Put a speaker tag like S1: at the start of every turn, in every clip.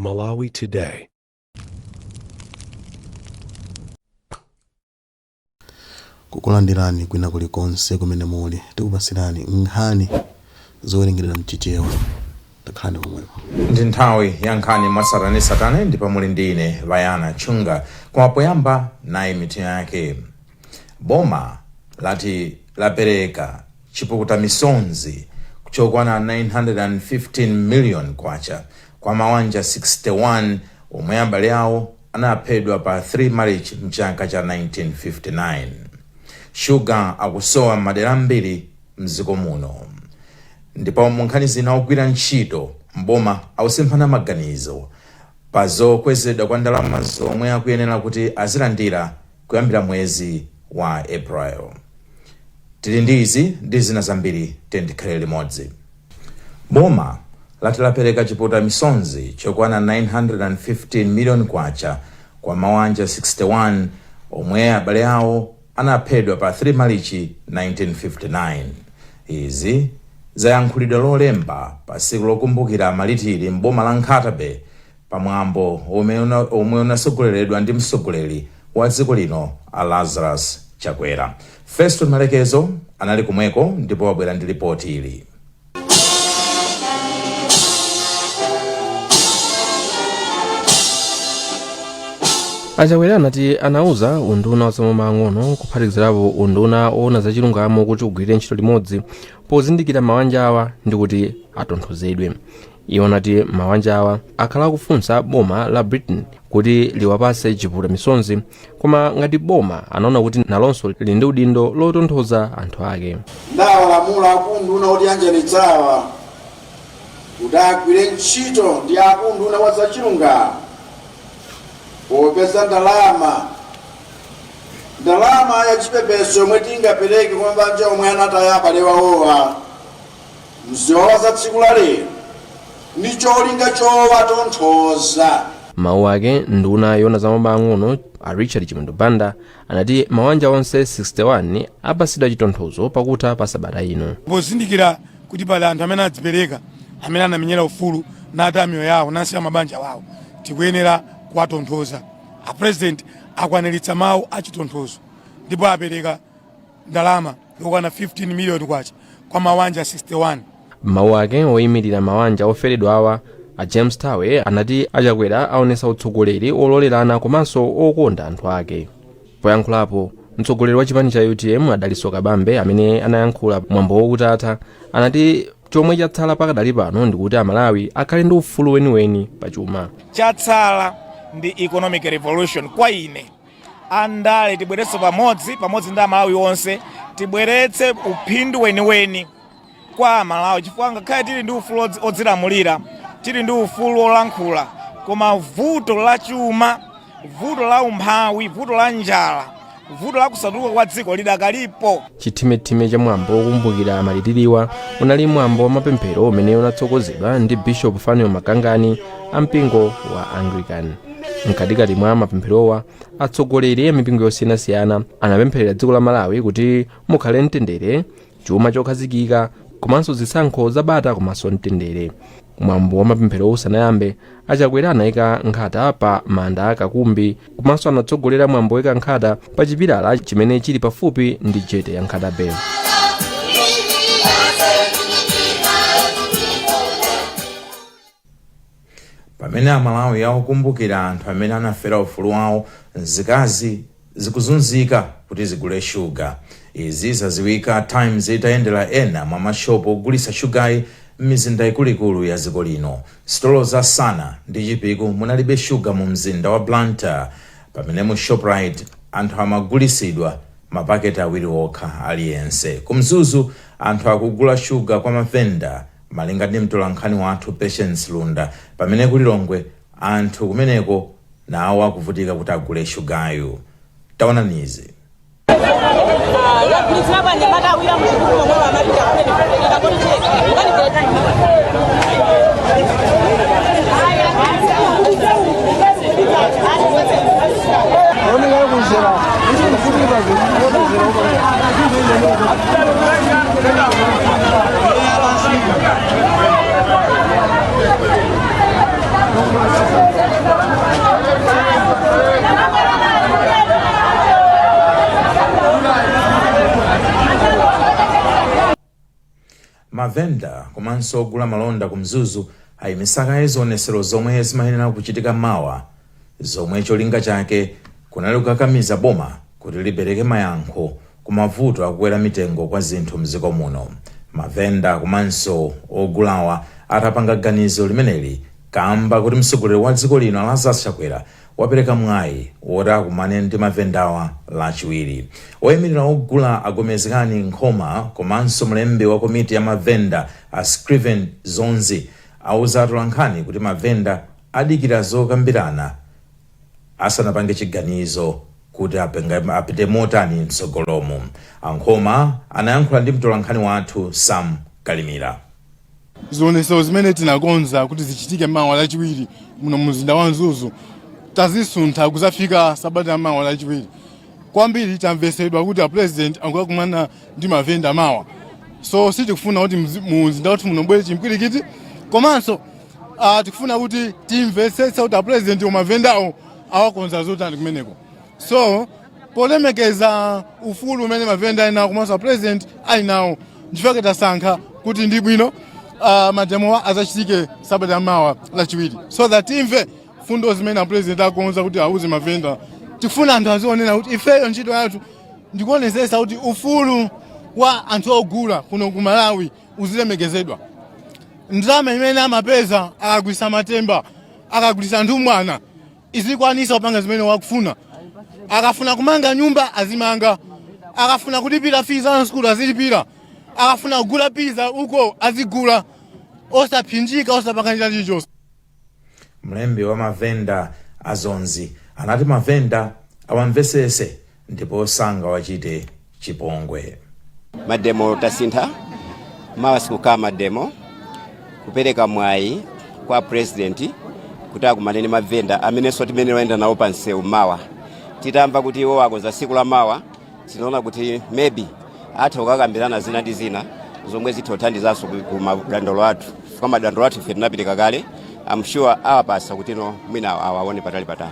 S1: Malawi Today.
S2: Kukulandirani kwina kulikonse kumene muli tikupasirani nkhani zowerengedwa mchichewa takhani pomwepo.
S3: Ndi nthawi ya nkhani mwatsatanetsatane ndipo muli ndi ine Vayana Chunga. Koma poyamba nayi mitu yake. Boma lati lapereka chipukuta misonzi kuchokwana 915 million kwacha kwa mawanja 61 omwe abale awo anaphedwa pa 3 March mchaka cha 1959. Sugar akusowa madera ambiri mziko muno. Ndipo munkhani zina ogwira ntchito mboma akusemphana maganizo pa zokwezedwa kwa ndalama zomwe akuyenera kuti azilandira kuyambira mwezi wa April. Tili ndi izi ndi zina zambiri tikhale limodzi. Boma lati lapereka chipukuta misonzi chokwana 915 million kwacha kwa mawanja 61 omwe abale awo anaphedwa pa 3 March 1959. Izi zayankhulidwa lolemba pa tsiku lokumbukira malitiri mboma la Nkhatabe pamwambo omwe unasogoleredwa ndi mtsogoleri wa dziko lino a Lazarus Chakwera. Festo Malekezo anali kumweko ndipo wabwera ndi ripoti ili.
S4: Achakwera anati anauza unduna wa zamaboma ang'ono kuphatikizirapo unduna owona za chilungamo kuti ugwirire ntchito limodzi pozindikira mawanja awa ndi kuti atonthozedwe. Iwo anati mawanja awa akhala akufunsa boma la Britain kuti liwapase chipukuta misonzi, koma ngati boma anaona kuti nalonso lili ndi udindo lotonthoza anthu ake.
S5: Ndawalamula akunduna oti anjanitsawa kuti agwire ntchito ndi akunduna wa za chilungamo popeza ndalama ya chipepeso yomwe tingapereke kwa mabanja omwe anataya abale awowa mziwawa za tsiku la lero ndi cholinga chowatonthoza.
S4: Mawu ake nduna yona za maboma ang'ono a Richard Chimendo Banda anati mawanja onse 61 apasidwa chitonthozo pakutha pa sabata ino.
S6: Pozindikira kuti pali anthu amene adzipereka amene anamenyera ufulu nata miyoyo yawo nasiya mabanja wawo, tikuyenera kuwatonthoza. A president akwaniritsa mawu achitonthozo ndipo apereka ndalama yokwana 15 million kwacha kwa mawanja 61.
S4: Mawu ake oyimirira mawanja oferedwa awa a James Tawe anati Achakwera aonesa utsogoleri ololerana komanso okonda anthu ake. Poyankhulapo mtsogoleri wa chipani cha UTM Adaliso Kabambe amene anayankhula mwambo wokutatha anati chomwe chatsala pakadali pano ndikuti Amalawi akhale ndi ufulu weniweni pachuma.
S7: Chatsala ndi economic revolution kwa ine. Andale tibweretse pamodzi ndi Amalawi onse, tibweretse uphindu weniweni kwa Amalawi chifukwa ngakhale tili ndi ufulu odzilamulira, tili ndi ufulu olankhula, koma vuto la chuma, vuto la umphawi, vuto la njala, vuto la kusatuka kwa dziko lidakalipo.
S4: Chithimithimi cha mwambo wokumbukira malitiriwa unali mwambo wa mapemphero umene unatsogozedwa ndi Bishop Fanio Makangani a mpingo wa Anglican. Mkatikati mwa mapempherowa atsogoleri a mipingo yosiyanasiyana anapempherera dziko la Malawi kuti mukhale mtendere, chuma chokhazikika komanso zisankho zabata komanso mtendere. Mwambo wa mapemphero usanayambe Achakwera anayika nkhata pa manda akakumbi komanso anatsogolera mwambo woyika nkhata pa chipilala chimene chili pafupi ndi jete ya Nkhatabe.
S3: Pamene Amalawi akukumbukira anthu amene anafera ufulu wawo, nzikazi zikuzunzika kuti zigule shuga. Izi zaziwika Times itayendera ena mwa mashopu ogulitsa shugayi m'mizinda ikuluikulu ya dziko lino. Stolo za Sana ndi Chipiku munalibe shuga mu mzinda wa Blantyre, pamene mu Shoprite anthu amagulitsidwa mapaketi awiri okha aliyense. Kumzuzu anthu akugula shuga kwa mavenda malinga ndi mtolankhani wathu Patience Lunda, pamene kulilongwe anthu kumeneko nawo akuvutika kuti agule shugayo. Taonani izi. mavenda komanso ogula malonda ku Mzuzu ayimisaka zionetsero zomwe zimayenera kuchitika mawa, zomwe cholinga chake kunali kukakamiza boma kuti lipereke mayankho ku mavuto akukwera mitengo kwa zinthu mdziko muno. Mavenda komanso ogulawa atapanga ganizo limeneli kamba kuti mtsogoleri wa dziko lino Lazarus Chakwera wapereka mwayi woti akumane ndi mavendawa lachiwiri. Oyimirira ogula agomezekani Nkhoma komanso mlembi wa komiti ya mavenda a Scriven Zonzi auza atolankhani kuti mavenda adikira zokambirana asanapange chiganizo kuti apite motani mtsogolomo. Ankhoma anayankhula ndi mtolankhani wathu Sam Kalimira.
S1: Zionetsero zimene tinakonza kuti zichitike mawa lachiwiri muno mzinda wa Mzuzu tazisuntha kuzafika sabata mawa lachiwiri. Kwambiri tamvesedwa kuti a president akukumana ndi mavenda mawa, so sitikufuna kuti mzinda wathu muno bwere chimpwirikiti, komanso tikufuna kuti timvetsetsa kuti a president wa mavendawo awakonza zotani kumeneko. So polemekeza ufulu umene mavenda ali nawo komanso a president ali nawo, ndifake tasankha kuti ndi bwino mademowa azachitike sabata mawa lachiwiri, so that timve fundo zimene a president akonza kuti auze mavenda. Tifuna anthu azionena kuti ifeyo ntchito yathu ndikuonetsetsa kuti ufulu wa anthu ogula kuno ku Malawi uzilemekezedwa. Ndalama imene amapeza akagulitsa matemba, akagulitsa nthumwana, izikwanisa kupanga zimene wakufuna. Akafuna kumanga nyumba azimanga, akafuna kulipira fees za school azilipira, akafuna kugula pizza uko azigula, osaphinjika osapakanira chilichonse.
S3: Mlembi wa mavenda Azonzi anati mavenda awamvesese ndipo sanga wachite chipongwe.
S8: Mademo tasintha mawa sikukaa mademo kupereka mwayi kwa president kuti akumane ndi mavenda amenenso timene waenda nawo pa nseu mawa. Titamva kuti iwo akonza siku la mawa, tinaona kuti maybe atha kukakambirana zina ndi zina zomwe zitothandizanso ku madandolo athu. Kwa madandolo athu ife tinapita kale, I'm sure awapasa kuti no mwina awaone patali patali.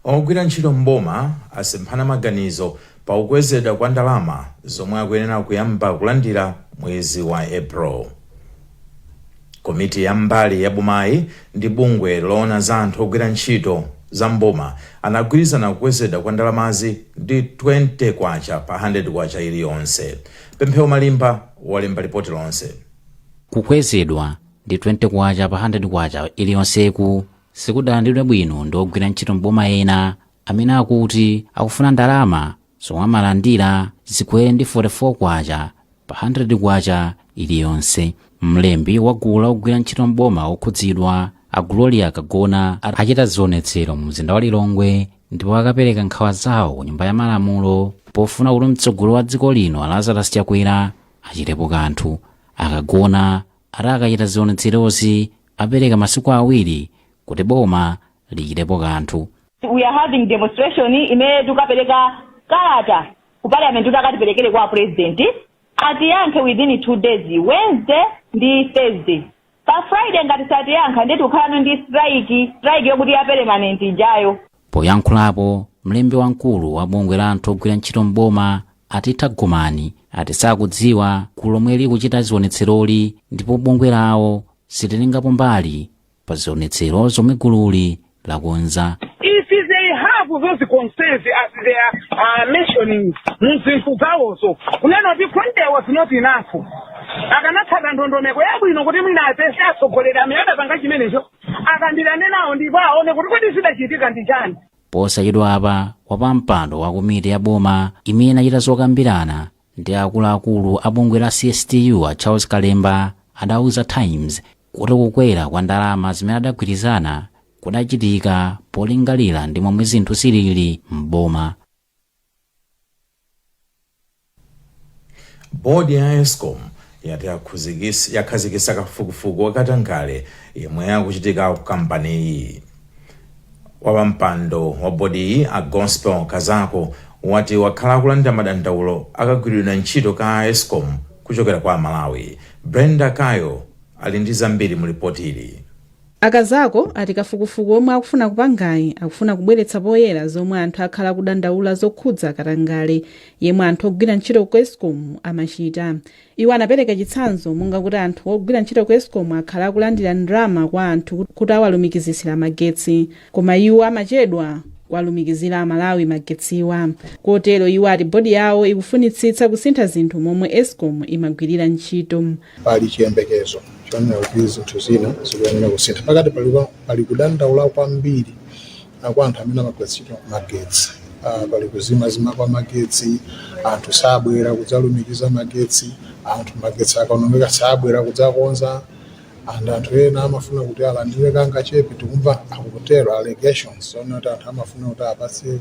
S3: Ogwira ntchito mboma asemphana maganizo pa kukwezedwa kwa ndalama zomwe akuyenera kuyamba kulandira mwezi wa April. Komiti ya mbali ya bomayi ndi bungwe loona za anthu ogwira ntchito za mboma anagwirizana kukwezedwa kwa ndalamazi ndi 20 kwacha pa 100 kwacha iliyonse. Pemphero Malimba walemba ripoti lonse.
S9: Kukwezedwa ndi 20 kwacha pa 100 kwacha iliyonseku sikudalandidwe bwino ndi ogwira ntchito mboma ena amene akuti akufuna ndalama zomwe amalandira zikwere ndi 44 kwacha pa 100 kwacha iliyonse. Mlembi wa gulu la ogwira ntchito mboma okhudzidwa a Gloria Kagona achita zionetsero mu mzinda wa Lilongwe ndipo akapereka nkhawa zawo ku nyumba ya malamulo pofuna kuti mtsogoleri wa dziko lino Lazarus Chakwera achitepo kanthu. Akagona akachita zionetserozi apereka masiku awiri kuti boma lichitepo kanthu.
S10: We are having demonstration imene tukapereka kalata ku parliament tukatiperekere kwa president atiyankhe within 2 days, Wednesday ndi Thursday. Pa Friday ngati satiyankha ndi tukhalano ndi strike yokuti ya permanent ijayo.
S9: Poyankhulapo mlembi wamkulu wa bungwe la anthu ogwira ntchito mboma Atitha Gumani ati sakudziwa gulu lomwe likuchita zionetseroli ndipo bungwe lawo silitengapo mbali pa zionetsero zomwe gululi lakonza.
S11: If they have those concerns as they are mentioning muzinthu zawozo, unena kuti Friday was not enough. Akanatsata ndondomeko yabwino kuti mwina apese atsogolera amene adapanga chimenecho akambirane nawo ndipo aone kuti kodi zidachitika ndi chani.
S9: Posachedwa apa wapampando wa komiti ya boma imene achita zokambirana ndi akuluakulu a bungwe la CSTU a Charles Kalemba adauza Times kuti kukwera kwa ndalama zimene adagwirizana kudachitika polingalira ndi momwe zinthu zilili mboma.
S3: Bodi ya Eskom yati yakhazikisa kafukufuku wakatangale yemwe akuchitika ku kampaniyi. Wapampando wa bodi iyi a Gospel Kazako wati wakhala kulandira madandaulo akagwiridwa ntchito ka Eskom kuchokera kwa Malawi. Brenda Kayo ali ndi zambiri mu ripoti ili.
S12: Akazako ati kafukufuku omwe akufuna kupangayi akufuna kubweretsa poyera zomwe anthu akhala kudandaula zokhudza katangale yemwe anthu ogwira ntchito ku Eskom amachita. Iwo anapereka chitsanzo monga kuti anthu ogwira ntchito ku Eskom akhala kulandira ndalama kwa anthu kuti awalumikizisira magetsi, koma iwo amachedwa walumikizira Malawi magetsiwa. Kotero iwo ati bodi yawo ikufunitsitsa kusintha zinthu momwe Eskom imagwirira ntchito.
S13: Pali chiyembekezo chonera kuti zinthu zina zikuyenera kusintha pakati pali kudandaula kwambiri kwa anthu amene amagwiritsa magetsi. Pali kuzimazima kwa magetsi, anthu sabwera kudzalumikiza magetsi, anthu magetsi akaonongeka sabwera kudzakonza, anthu ena amafuna kuti alandire kanga chepe. Tikumva akutero allegations zona kuti anthu amafuna kuti apatse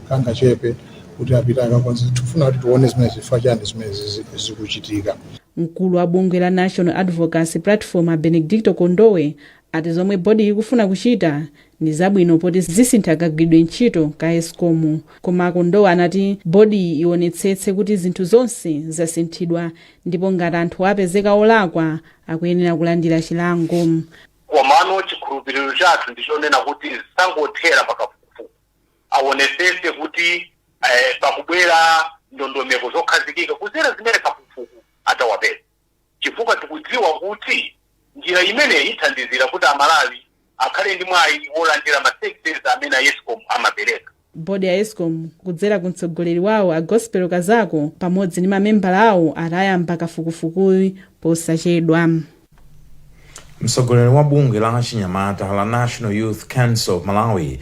S13: kanga chepe kuti apita akakonza. Tikufuna kuti tione zimene zifukwa chani zimene zikuchitika.
S12: Mkulu wa bungwe la National Advocacy Platform Benedicto Kondowe ati zomwe bodi ikufuna kuchita ndi zabwino poti zisintha kagwiridwe ntchito ka Eskom. Koma Kondowe anati bodi ionetsetse kuti zinthu zonse zasinthidwa ndipo ngati anthu apezeka olakwa akuyenera kulandira chilango.
S14: Komano chikhulupiriro chathu ndichonena kuti sangothera pakafukufuku. Aonetsetse kuti pakubwera ndondomeko zokhazikika kuzera zimene kafukufuku atawapeza. Chifukwa tikudziwa kuti njira imeneyi ithandizira kuti Amalawi akhale ndi mwayi wolandira masekitezi amene Eskom amapereka.
S12: Bodi ya Eskom kudzera ku mtsogoleri wawo a Gospel Kazako pamodzi ndi mamembala awo atayamba kafukufukuyi posachedwa.
S3: Mtsogoleri wa bungwe la achinyamata la National Youth Council of Malawi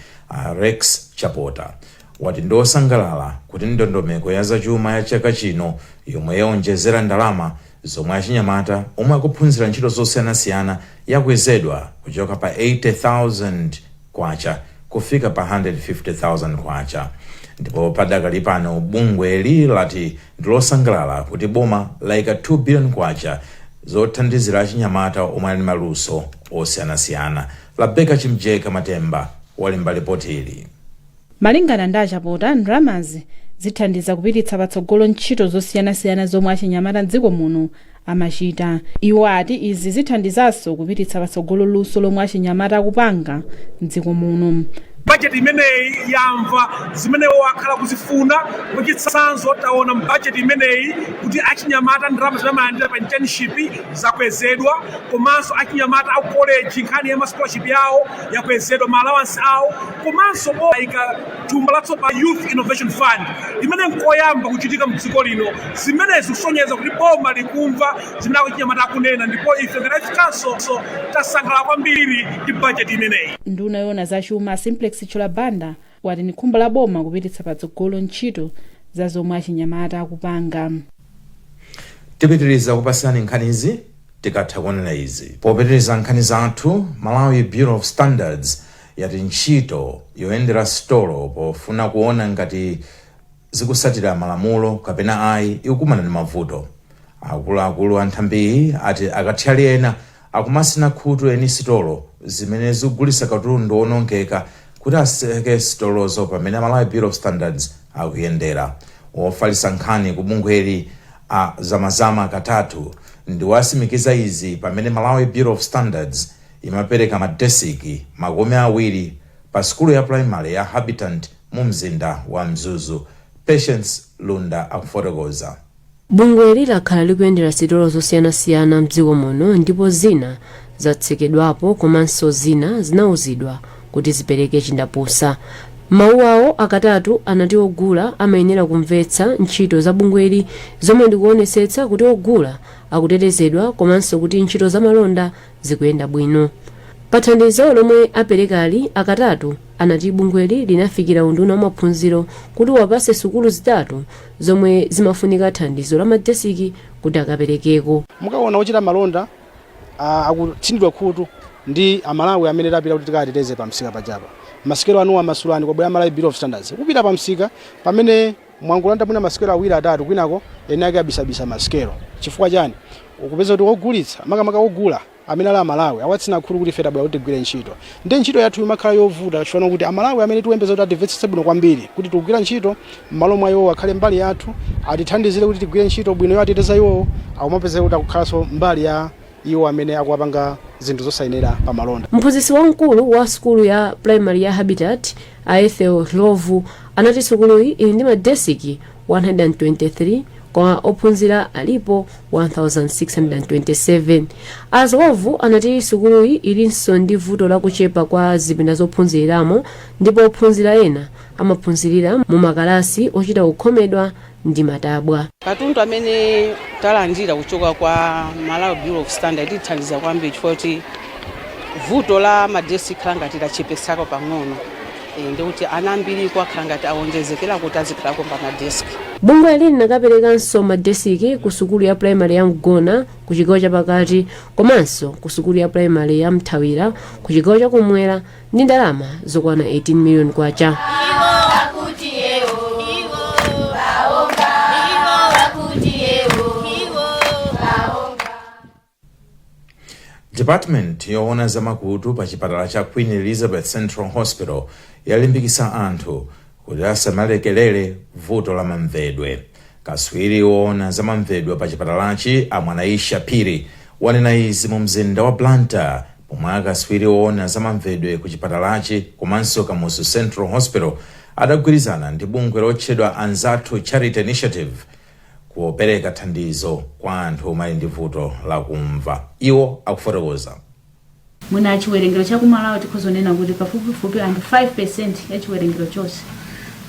S3: Rex Chapota wati ndosangalala kuti ndondomeko ya zachuma ya chaka chino yomwe yaonjezera ndalama zomwe achinyamata omwe akuphunzira ntchito zosiyanasiyana yakwezedwa kuchoka pa 80,000 kwacha kufika pa 150,000 kwacha. Ndipo padakali pano bungweli lati ndilosangalala kuti boma laika 2 billion kwacha zothandizira achinyamata omwe ali maluso osiyanasiyana. Labeka Chimjeka Matemba walemba ripoti ili.
S12: Malingana ndi Chapota, ndalamazi zithandiza kupititsa patsogolo ntchito zosiyanasiyana zomwe achinyamata m'dziko muno amachita. Iwo ati izi zithandizanso kupititsa patsogolo luso lomwe achinyamata akupanga m'dziko muno.
S15: Budget imeneyi yamva zimene wakhala kuzifuna kuchitsanzo taona budget imeneyi kuti achinyamata ndalama zamalandira pa internship zakwezedwa, komanso achinyamata aku college nkhani ya scholarship yawo yakwezedwa, ma allowance awo, komanso ika thumba latsopa Youth Innovation Fund imene nkoyamba kuchitika m'dziko lino. Zimenezi kusonyeza kuti boma likumva zimene achinyamata akunena, ndipo ife ngati council tasangalala kwambiri ndi budget imeneyi.
S12: Nduna yona zachuma Simplex Chilabanda wati ni khumbo la boma kupititsa patsogolo ntchito za zomwe achinyamata akupanga.
S3: Tipitiriza kupasani nkhanizi tikatha kuonera izi. Popitiriza nkhani zathu, Malawi Bureau of Standards yati ntchito yoyendera stolo pofuna kuona ngati zikusatira malamulo kapena ayi ikukumana ndi mavuto. Akuluakulu anthambi ati akathali ena akumasina khutu eni sitolo zimene zigulisa katundu onongeka kuti aseke sitolozo pamene Malawi Bureau of Standards akuyendera. Wofalisa nkhani ku bungweli a zamazama katatu ndi wasimikiza izi pamene Malawi Bureau of Standards imapereka madesiki makumi awiri pa skulu ya primary ya Habitant mu mzinda wa Mzuzu. Patience Lunda akufotokoza.
S16: Bungweli lakhala likuyendera sitolo zosiyanasiyana m'dziko muno ndipo zina zatsekedwapo komanso zina zinauzidwa kuti zipereke chindapusa. Mawu awo akatatu anati ogula amayenera kumvetsa ntchito za bungweli zomwe ndikuonetsetsa kuti ogula akutetezedwa komanso kuti ntchito za malonda zikuyenda bwino. Pathandizo lomwe aperekali akatatu anati bungweli linafikira unduna wa maphunziro kuti wapase sukulu zitatu zomwe zimafunika thandizo la madesiki kuti akaperekeko.
S17: Mukaona ochita malonda akutsindidwa khutu ndi Amalawi amene tapita kuti tikateteze pa msika pajapa. Masikelo anu amasulani kwa Malawi Bureau of Standards kupita pa msika pamene mwangulanda mwina masikelo awiri atatu kwinako ena ake abisabisa masikelo chifukwa chani ukupeza kuti ogulitsa makamaka ogula amene ali amalawi awatsina khulu kuti feta bwa kuti tigwire ntchito ndi ntchito yathu imakhala yovuta chifukwa kuti amalawi amene tiwembeza kuti atimvetsetse bwino kwambiri kuti tikugwira ntchito m'malo mwa iwo akhale mbali yathu atithandizire kuti tigwire ntchito bwino yo ateteza iwo akumapeza kuti akukhalanso mbali ya iwo amene akuwapanga zinthu zosayenera pa malonda.
S16: Mphunzitsi wamkulu wa skulu ya primary ya Habitat Aethel Lovu anati sukuluyi ili ndi madesiki 123 kwa ophunzira alipo 1627. Lovu anati sukuluyi ilinso ndi vuto lakuchepa kwa zipinda zophunziramo ndipo ophunzira ena amaphunzirira mu makalasi ochita kukhomedwa ndi matabwa.
S18: Katundu amene talandira kuchoka kwa Malawi Bureau of Standards ithandiza kwambiri chifukwa kuti vuto la madesiki khangati lachepesako pang'ono ndikuti ana ambiri kwakhangati awonjezekera kuti azikhalako pa madesiki.
S16: Bungwe lili linakaperekanso madesiki ku sukulu ya primary ya Mgona ku chigawo chapakati komanso ku sukulu ya primary ya Mthawira ku chigawo chakumwera ndi ndalama zokwana 18 million kwacha.
S3: Department yoona zamakutu pa chipatala cha Queen Elizabeth Central Hospital yalimbikitsa anthu kuti asamalekelere vuto la mamvedwe. Kaswiri woona zamamvedwe pa chipatalachi Amwanaisha Phiri wanena izi mu mzinda wa Blantyre pomwe akaswiri woona zamamvedwe ku chipatalachi komanso Kamuzu Central Hospital adagwirizana ndi bungwe lotchedwa Anzathu Charity Initiative kupereka thandizo kwa anthu omwe ndi vuto la kumva. Iwo akufotokoza.
S19: Mwina chiwerengero cha kumalawi tikhozonena kuti pafupifupi anthu 5% ya chiwerengero chonse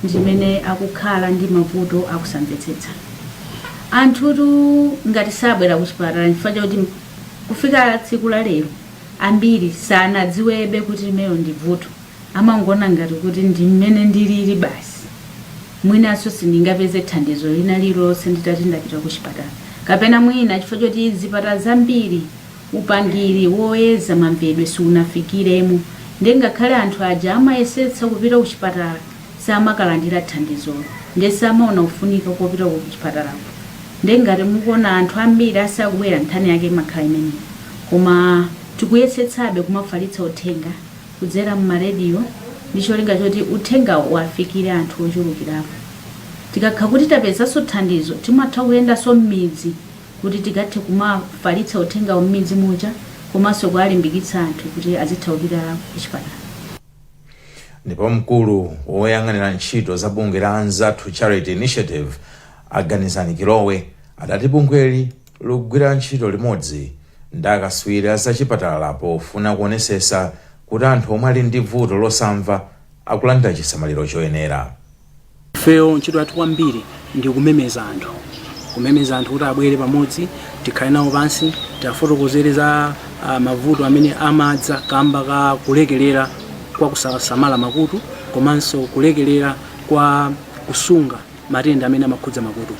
S19: ndimene akukhala ndi mavuto akusamvetsetsa. Anthutu ngati sabwera ku chipatala chifukwa chakuti kufika tsiku la lero ambiri sanadziwebe kuti limeyo ndi vuto amangona ngati kuti ndi mmene ndilili basi. Mwinaso sindingapeze thandizo lina lilonse nditati ndapita ku chipatala kapena mwina chifukwa choti zipatala zambiri upangiri woyeza mamvedwe sunafikiremo ndengakhale anthu aja amayesetsa kupita ku chipatala samakalandira thandizo ndesamaona kufunika kopita ku chipatala ndengati mukuona anthu ambiri asakubwera nthani yake makhala imene koma tikuyesetsabe kumafalitsa uthenga kudzera mu radio ndicholinga choti uthenga wafikire anthu ochulukirapo. Tikakha kuti tapezanso thandizo timatha kuyendanso m'midzi kuti tikathe kumafalitsa uthenga m'midzi muja komanso kuwalimbikitsa anthu kuti azitha kupita ku chipatala.
S3: Ndipo mkulu woyang'anira ntchito za bungwe la Anzathu Charity Initiative Aganizani Kilowe adati bungweli likugwira ntchito limodzi ndi akaswiri azachipatala pofuna kuonesesa kuti anthu omwe ali ndi vuto losamva akulandira chisamaliro choyenera.
S17: Feo ntchito yathu kwambiri ndi kumemeza anthu kuti abwere pamodzi tikhale nawo pansi tifotokozere za mavuto amene amadza kamba ka kulekelera kwa kusamala makutu komanso kulekelera kwa kusunga matenda amene amakhudza makutu.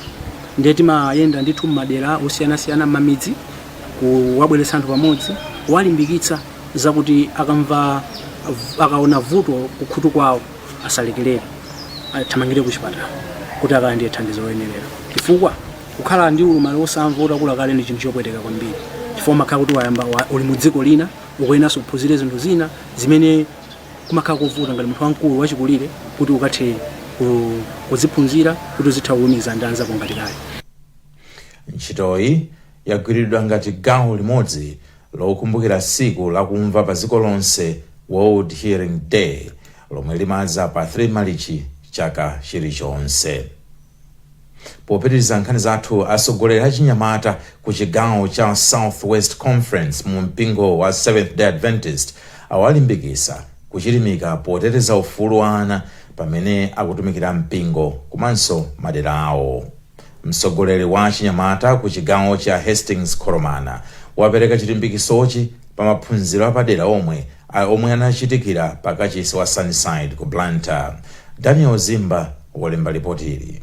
S17: Ndiye timayenda ndithu m'madera osiyanasiyana m'midzi kuwabweretsa anthu pamodzi kuwalimbikitsa zakuti akaona vuto kukhutu kwawo asalekelere athamangire ku chipatala kuti akalandire thandizo loyenerera chifukwa kukhala ndi ulumali wosamva utakula kale ndi chinthu chopweteka kwambiri chifukwa makhala kuti wayamba uli mu dziko lina ukuyenanso kuphunzira zinthu zina zimene kumakhala kuvuta ngati munthu wamkulu wachikulire kuti ukathe kuziphunzira kuti uzitha kuwumiza ndi anzako ngati kale.
S3: Ntchitoyi yagwiridwa ngati gawo limodzi lokumbukira siku lakumva pa dziko lonse World Hearing Day lomwe limadza pa 3 Marichi chaka chilichonse. Popitiriza nkhani zathu atsogoleri achinyamata ku chigawo cha Southwest Conference mu mpingo wa Seventh Day Adventist awalimbikitsa kuchilimika poteteza ufulu wa ana pamene akutumikira mpingo komanso madera awo. Mtsogoleri wa achinyamata ku chigawo cha Hastings Koromana wapereka chilimbikisochi pa maphunziro apadera omwe anachitikira pakachisi wa Sunnyside ku Blantyre. Daniel Zimba walemba ripoti ili.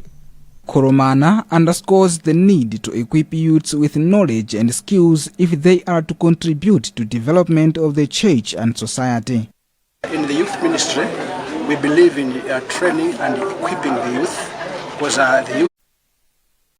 S20: Koromana underscores the need to equip youths with knowledge and skills if they are to contribute to development of the church and society.
S13: In the youth ministry, we believe in training and equipping the youth
S21: because the